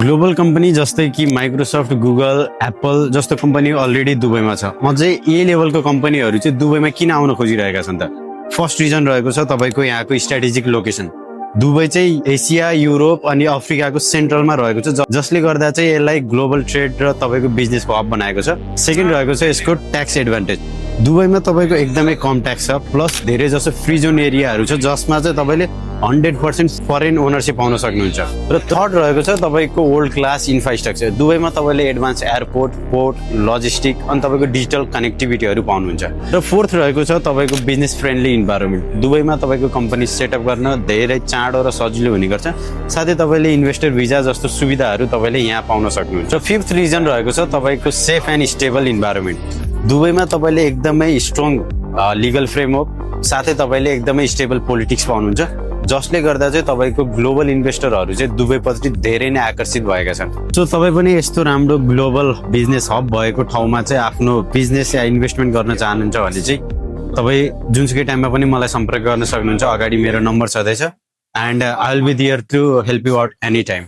Global company जस्तै कि Microsoft, Google, Apple जस्तो कम्पनी अलरेडी दुबईमा छ। अझै ए लेभलको कम्पनीहरू चाहिँ दुबईमा किन आउन खोजिरहेका छन् त? फर्स्ट रिजन रहेको छ तपाईँको यहाँको स्ट्राटेजिक लोकेसन। दुबई चाहिँ एसिया, युरोप अनि अफ्रिकाको सेन्ट्रलमा रहेको छ, जसले गर्दा चाहिँ यसलाई ग्लोबल ट्रेड र तपाईँको बिजनेसको हब बनाएको छ। सेकेन्ड रहेको छ यसको ट्याक्स एडभान्टेज। दुबईमा तपाईँको एकदमै कम ट्याक्स छ, प्लस धेरै जसो फ्री जोन एरियाहरू छ जसमा चाहिँ तपाईँले 100% फरेन ओनरसिप पाउन सक्नुहुन्छ। र थर्ड रहेको छ तपाईँको वर्ल्ड क्लास इन्फ्रास्ट्रक्चर। दुबईमा तपाईँले एडभान्स एयरपोर्ट, पोर्ट, लजिस्टिक अनि तपाईँको डिजिटल कनेक्टिभिटीहरू पाउनुहुन्छ। र फोर्थ रहेको छ तपाईँको बिजनेस फ्रेन्डली इन्भाइरोमेन्ट। दुबईमा तपाईँको कम्पनी सेटअप गर्न धेरै चाँडो र सजिलो हुने गर्छ, साथै तपाईँले इन्भेस्टर भिजा जस्तो सुविधाहरू तपाईँले यहाँ पाउन सक्नुहुन्छ। र फिफ्थ रिजन रहेको छ तपाईँको सेफ एन्ड स्टेबल इन्भाइरोमेन्ट। दुबईमा तपाईँले एकदमै स्ट्रङ लिगल फ्रेमवर्क साथै तपाईँले एकदमै स्टेबल पोलिटिक्स पाउनुहुन्छ, जसले गर्दा चाहिँ तपाईँको ग्लोबल इन्भेस्टरहरू चाहिँ दुबईप्रति धेरै नै आकर्षित भएका छन्। सो तपाईँ पनि यस्तो राम्रो ग्लोबल बिजनेस हब भएको ठाउँमा चाहिँ आफ्नो बिजनेस या इन्भेस्टमेन्ट गर्न चाहनुहुन्छ भने चाहिँ तपाईँ जुनसुकै टाइममा पनि मलाई सम्पर्क गर्न सक्नुहुन्छ। अगाडि मेरो नम्बर छँदैछ and I will be there to help you out any time.